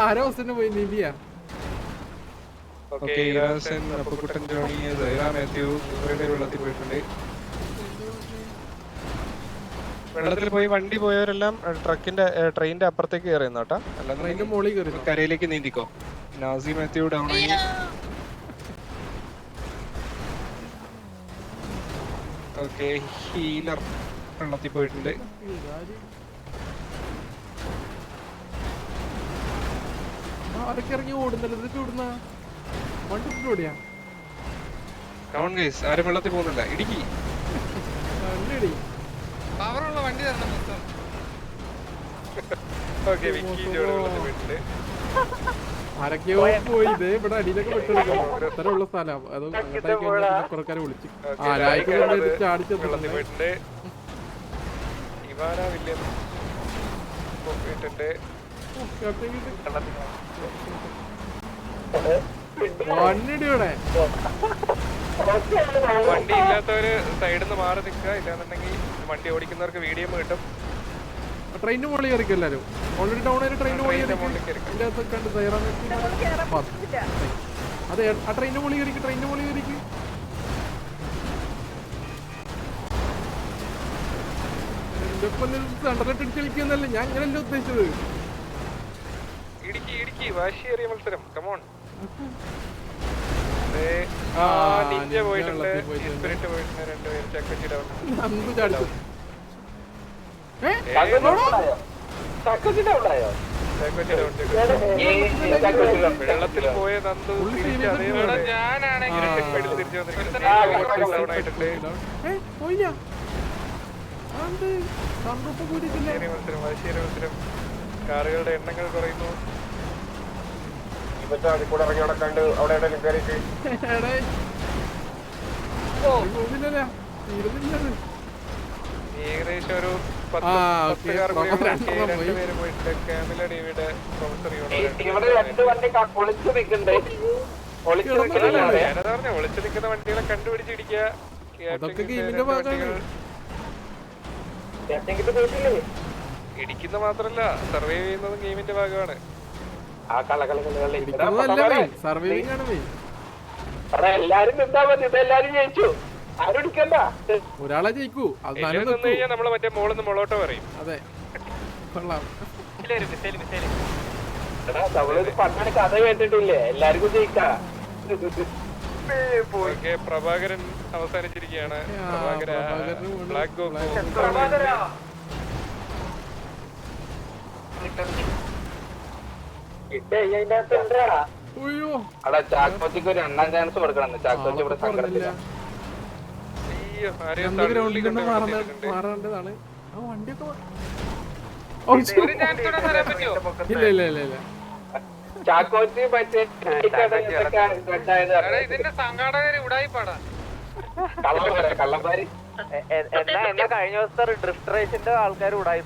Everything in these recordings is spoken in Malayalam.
ആരോ പോയി നിവിയാ. വെള്ളത്തിൽ പോയി വണ്ടി പോയവരെല്ലാം ട്രെയിനിന്റെ അപ്പുറത്തേക്ക് കയറിയുന്നു കേട്ടോ. അല്ലാതെ കരയിലേക്ക് നീന്തിക്കോ. നാസി മാത്യു ഡൗൺ ആയി. ഓക്കെ, ഹീലർ വെള്ളത്തിൽ പോയിട്ടുണ്ട്. ആരൊക്കെ ഇറങ്ങി ഓടുന്നില്ല? ആരും വെള്ളത്തിൽ പോകുന്നില്ല. ഇടുക്കി വണ്ടി തരണം. ആരൊക്കെയോ പോയി ഇവിടെ അടിയിലൊക്കെ പെട്ടെടുക്കും. അത്തരമുള്ള സ്ഥലം അത് കുറക്കാരെ വിളിച്ചു ചാടിച്ചു. വണ്ടിയുടെ വണ്ടി ഇല്ലാത്തവര് സൈഡിൽ നിന്ന് മാറി നിൽക്കുക. ഇല്ലാന്നുണ്ടെങ്കിൽ വണ്ടി ഓടിക്കുന്നവർക്ക് വീഡിയോ കിട്ടും. ട്രെയിനിന് മുകളിൽ കയറിക്കും എല്ലാരും. ഓൾറെഡി ടൗൺ ആയിട്ട് ട്രെയിനിന് മുകളിൽ അതെ. ആ ട്രെയിനിന് മുകളിൽ കയറിക്കും. സെൻട്രലിട്ട് കളിക്കുന്നല്ലേ ഞാൻ അങ്ങനല്ല ഉദ്ദേശിച്ചത്. ഇടുക്കി വാശിയേറിയ മത്സരം. കമോൺ. പോയിട്ടുണ്ട്. രണ്ടുപേരും ചക്കച്ചിടാവും. വെള്ളത്തിൽ പോയ നന്ദു കാറുകളുടെ എണ്ണങ്ങൾ കുറയുന്നു. ഏകദേശം ഒരു 10 കാർ രണ്ടുപേര് പോയിട്ട് കാമില ഡിവിയുടെ പ്രൊഫസർ ഒളിച്ചു നിൽക്കുന്ന വണ്ടികളെ കണ്ടുപിടിച്ചിടിക്കുക. ഇടിക്കുന്ന മാത്രല്ല, സർവൈവ് ചെയ്യുന്നതും ഗെയിമിന്റെ ഭാഗമാണ്. ഒരാളെ ജയിക്കൂ. നമ്മള് മറ്റേ മോളിന്ന് മോളോട്ടോ പറയും. അതെ, കഥ കേട്ടിട്ടില്ലേ? എല്ലാവർക്കും ജയിക്കാം. പ്രഭാകരൻ അവസാനിച്ചിരിക്കുകയാണ്. ബ്ലാക്ക് ഗോപ്പ് ചാക്കോച്ചിക്ക് ഒരു 2ാം ചാൻസ് കൊടുക്കണം. ചാക്കോച്ചി ഇവിടെ സങ്കടത്തില്ല. മാറേണ്ടതാണ്. ചാക്കോച്ചി മറ്റേ ഇതിന്റെ സംഘാടകർ ഉടായിപ്പാടാ. കള്ളന്മാര് എന്നെ കഴിഞ്ഞ ദിവസത്തെ ഡ്രിഫ്റ്റ് റേസിന്റെ ആൾക്കാർ ഉടായി.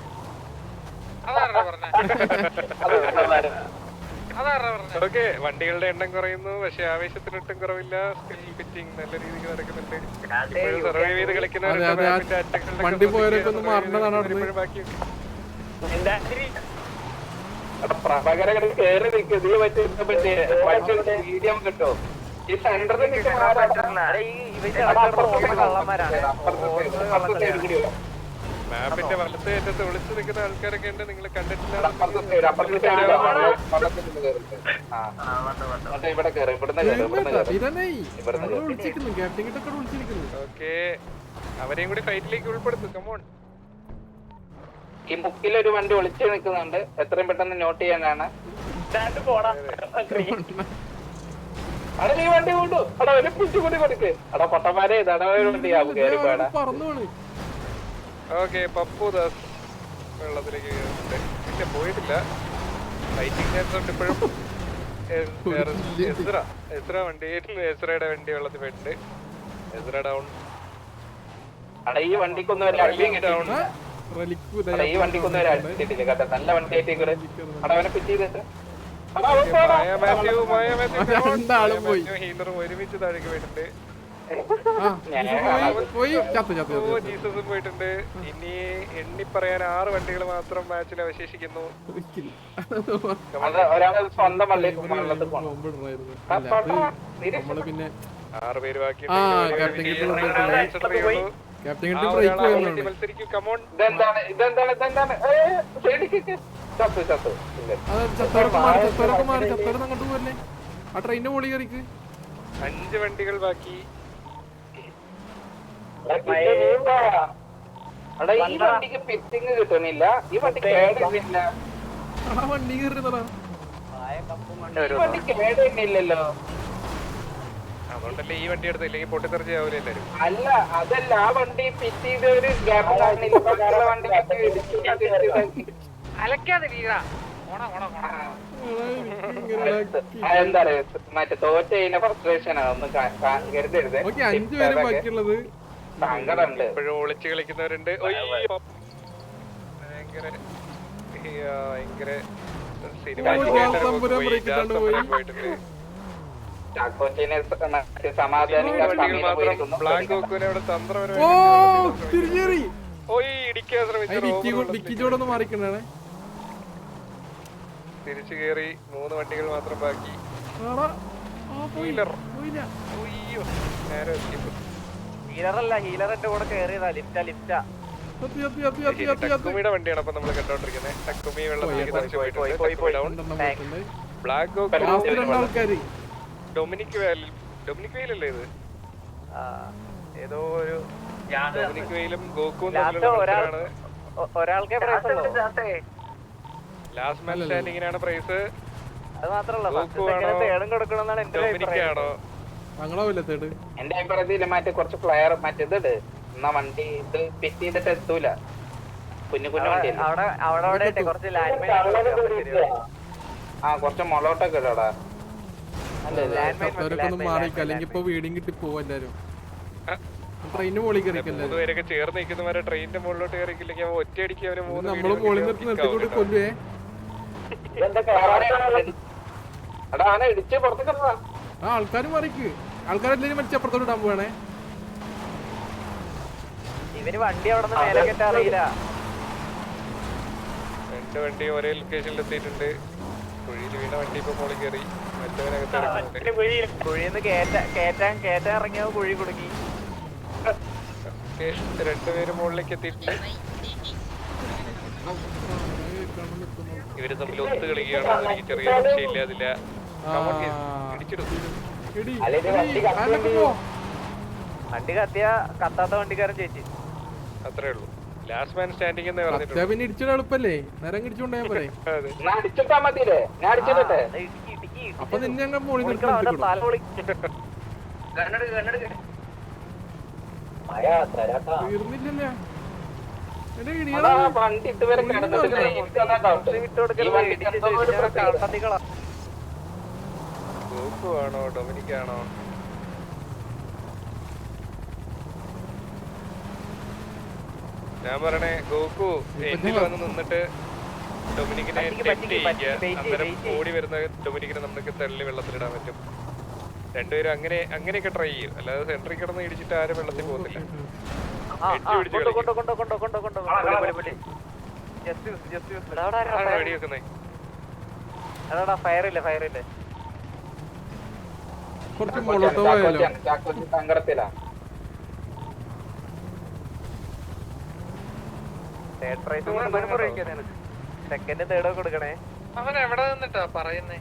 ഓക്കെ, വണ്ടികളുടെ എണ്ണം കുറയുന്നു, പക്ഷെ ആവേശത്തിനൊട്ടും കുറവില്ല. പിച്ചിങ് നല്ല രീതിക്ക് നടക്കുന്നുണ്ട്. സർവൈവ് ചെയ്ത് കളിക്കുന്നവരും ബാക്കിയുണ്ട്. പ്രഭാകര കേറി നിൽക്കുന്നത് മീഡിയം കിട്ടോ. ഈ സെന്ററിൽ മാപ്പിന്റെ വലത്തെ അറ്റത്ത് ഒളിച്ചു നിൽക്കുന്ന ആൾക്കാരൊക്കെ ഉണ്ട്. നിങ്ങൾ കണ്ടിട്ടില്ല. ഓക്കെ, അവരെയും കൂടി ഫൈറ്റിലേക്ക് ഉൾപ്പെടുത്തും. കമോൺ. ഈ മുക്കിലൊരു വണ്ടി ഒളിച്ചു നിൽക്കുന്നുണ്ട്. എത്രയും പെട്ടെന്ന് നോട്ട് ചെയ്യാനാണ്. അവിടെ നീ വണ്ടി കൊണ്ടു. അവിടെ ഒരു പിച്ചു കൂടി കൊടുക്ക്. അവിടെ പൊട്ടന്മാരെ വണ്ടിയാവും കയറി പോടാ. ഓക്കെ, പപ്പുദാസ് വെള്ളത്തിലേക്ക് പിന്നെ പോയിട്ടില്ല. ഫൈറ്റിംഗ് ചാൻസ് ഉണ്ട് ഇപ്പോഴും. എസ്ര വണ്ടി, എസ്രയുടെ വണ്ടി വെള്ളത്തിൽ പോയിട്ടുണ്ട്. എസ്ര ഡൗൺ. ഈ വണ്ടിക്കൊന്നും ഡൗൺ. ഈ വണ്ടിക്കൊന്നും അടിച്ചിട്ടില്ല കേട്ടോ. നല്ല വണ്ടി ആയിട്ട് അവിടെ അവനെ പിച്ച് ചെയ്തിട്ട് രണ്ടാളും പോയി. ഹീലറും ഒരുമിച്ച് താഴേക്ക് പോയിട്ടുണ്ട്. പോയി ചത്തു. ജീസസും പോയിട്ടുണ്ട്. ഇനി എണ്ണി പറയാൻ 6 വണ്ടികൾ മാത്രം മാച്ചിൽ അവശേഷിക്കുന്നു. നമ്മള് പിന്നെ 6 പേര് ബാക്കി. മത്സരിക്കും. കമോൺ. അങ്ങോട്ട് പോവല്ലേ ആ ട്രെയിനിന്റെ മോളി കയറിക്ക്. 5 വണ്ടികൾ ബാക്കി. ഈ വണ്ടിക്ക് ഫിറ്റിംഗ് കിട്ടുന്നില്ല. ഈ വണ്ടി കേടുന്നില്ല. ആ വണ്ടി കയറുന്നതാ. ഈ വണ്ടി കേടുന്നില്ലല്ലോ. അതുകൊണ്ടല്ലേ ഈ വണ്ടി എടുത്ത്, ഇല്ലെങ്കിൽ പൊട്ടിത്തെറിച്ച് ആവൂല എല്ലാരും. അല്ല അതല്ല, ആ വണ്ടി ഫിറ്റ് ചെയ്ത ഒരു ഗ്യാപ്പ് കാണുന്നില്ല. വണ്ടി അലക്കാതെ വീഴാ. എന്താ പറയാ, മറ്റേ തോറ്റ കഴിഞ്ഞ ഫ്രസ്ട്രേഷൻ ഒന്നും കരുതരുത്. 5 പേരും ബാക്കിയുള്ളത്. സങ്കടമുണ്ട്. ഇപ്പോഴും ഒളിച്ച് കളിക്കുന്നവരുണ്ട്. ഭയങ്കര പോയിട്ടുണ്ട്. വിക്കിച്ചോടൊന്ന് മാറിക്കണേ. തിരിച്ചു കയറി 3 വണ്ടികൾ മാത്രം ബാക്കി. ഹീലറിന്റെ കൂടെ കേറിയതാ. ലിഫ്റ്റാ. ടക്കുമിയുടെ വണ്ടിയാണ് അപ്പൊ നമ്മള് കണ്ടോണ്ടിരിക്കുന്നത്. ടക്കുമി വെള്ളത്തിലേക്ക് തെറിച്ച് പോയിട്ടുണ്ട്. ബ്ലാക്ക് ഗോക്ക് ഡൊമിനിക് വെയിലല്ലേ ഇത്? ഏതോ ഒരു ഡൊമിനിക് വെയിലും ഗോക്കും ഒരാൾക്കേ ലാസ്റ്റ് മാൻ സ്റ്റാൻഡിങ്ങിനാണ് പ്രൈസ്. അത് മാത്രല്ല തേടും കൊടുക്കണമെന്നാണ് എന്റെ ഡൊമിനിക്കാണോ? എന്റെ അഭിപ്രായത്തില് മറ്റേ കുറച്ച് ഫ്ലയർ മറ്റേത് എന്നാ വണ്ടി ഇത് ഫിറ്റ് ചെയ്തിട്ട് എത്തൂല. കുഞ്ഞു വണ്ടി കുറച്ച് മുളോട്ടൊക്കെ ഇടാ. മാറിക്കല്ലെങ്കിൽ ഇപ്പൊ വീടും കിട്ടി പോവാ എല്ലാരും. ട്രെയിനിന് മോളി കയറിക്കല്ലേ. 3 പേരൊക്കെ ചേർന്ന് നിൽക്കുന്നവരെ ട്രെയിനിന്റെ മുകളിലോട്ട് കയറിക്കില്ലെങ്കിൽ ഒറ്റയടിക്ക് അവര് 3 നമ്മള് മോളിൽ നിർത്തി കൊല്ലുവേ. ഇടിച്ച് പുറത്തേക്ക് ആ ആൾക്കാര് മാറിക്ക്. ആൾക്കാരെല്ലാം മരിച്ചപ്പുറത്തോട്ട് ഇടാൻ പോവാണേ. ഇവന് വണ്ടി അവിടെ നിന്ന് മേലെ കെട്ടാൻ അറിയില്ല. 2 വണ്ടി ഒരേ ലൊക്കേഷനിൽ എത്തിയിട്ടുണ്ട്. കുഴിയിൽ വീണ വണ്ടി ഇപ്പൊ മോളിൽ കയറി. മറ്റവനകത്ത് കുഴിന്ന് കേറ്റാൻ ഇറങ്ങിയ കുഴി കുടുങ്ങി. 2 പേര് മുകളിലേക്ക് എത്തിയിട്ടുണ്ട്. ഇവര് തമ്മിൽ ഒത്തു കളിക്കുകയാണ്. എനിക്ക് ചെറിയ രക്ഷയില്ല അതില്ല. വണ്ടി കത്തിയ കത്താത്ത വണ്ടിക്കാരൻ ചേച്ചി. അത്രേ ഉള്ളൂ. ലാസ്റ്റ് മാൻ സ്റ്റാൻഡിംഗ് എന്ന് പറഞ്ഞിട്ടുണ്ട്. പിന്നെ ഇടിച്ചിട്ട് എളുപ്പല്ലേ, നേരം ഇടിച്ചോണ്ടാ പോലെ. അപ്പൊ നിന്നെ അങ്ങ് മോളിൽ തീർന്നില്ലല്ലേ. വണ്ടി ഇതുവരെ ഗോക്കു ആണോ ഡൊമിനിക് ആണോ? ഞാൻ പറയണേ ഗോക്കു എന്നിൽ വന്ന് നിന്നിട്ട് ഡൊമിനിക്കിനെ അന്നേരം ഓടി വരുന്ന ഡൊമിനിക്കിനെ നമുക്ക് തള്ളി വെള്ളത്തിലിടാൻ പറ്റും. 2 പേരും അങ്ങനെയൊക്കെ ട്രൈ ചെയ്യും. അല്ലാതെ സെൻട്രിൽ കിടന്ന് ഇടിച്ചിട്ട് ആരും വെള്ളത്തിൽ പോകത്തില്ല. സങ്കടത്തിലാ. സെക്കൻഡ് തേർഡ് കൊടുക്കണേ. അവൻ എവിടെ നിന്നിട്ടാ പറയുന്നേ?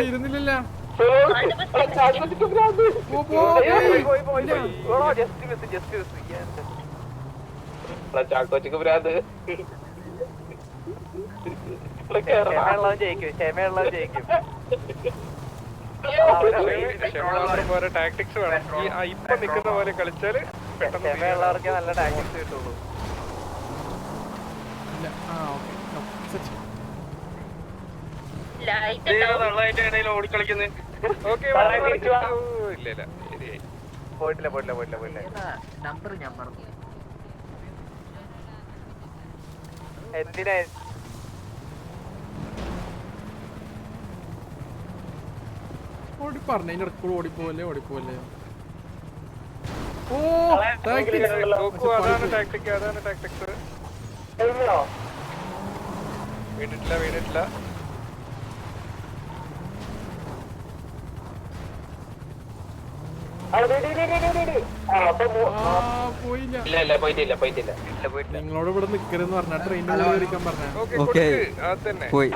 ഇരുന്നില്ലല്ലോ. ചാക്കോച്ചിക്ക് ഭ്രാന്ത്. ക്ഷമയുള്ളവൻ ജയിക്കും. ടാക്ടിക്സ് വേണം. ഇപ്പൊ നിക്കുന്ന പോലെ കളിച്ചാല് ക്ഷമയുള്ളവർക്ക് നല്ല ടാക്ടിക്സ് കിട്ടുള്ളൂ. പോയിട്ടില്ല. നമ്പർ ഞാൻ പറഞ്ഞു. എന്തിനാ ഓടി പറഞ്ഞ ഇടക്കൂടെ ഓടിപ്പോവല്ലേ ഓ tactics. ഗോകു അതാണ് ടാക്ടിക് അതാണ് ടാക്ടിക്സ് വീണിട്ടില്ല പോയില്ല ഇല്ല പോയിട്ടില്ല നിങ്ങളോട് ഇവിടെ നിക്കരെന്ന് പറഞ്ഞ ട്രെയിനിൽ കയറിക്കാൻ പറഞ്ഞ ഓക്കെ അത് തന്നെ പോയി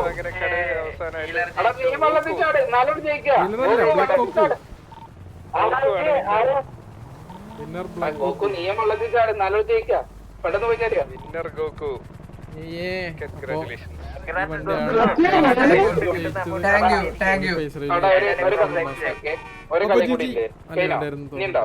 അങ്ങനെ കട അവസാനമായിട്ട് എടാ നീ വെള്ളത്തിൽ ചാട് നാലോട് ജയിക്കാം വിന്നർ ബ്ലാക്ക് ഗോക്കു നീയും വെള്ളത്തിൽ ചാട് നാലോട് ജയിക്കാം പെട്ടെന്ന് പോയി കയറിയാ വിന്നർ ഗോകു കൺഗ്രാറ്റുലേഷൻ അവിടെ ഒരു കളി കൂടി ഇല്ലേ? കഴിഞ്ഞോ? ഇനിയുണ്ടോ?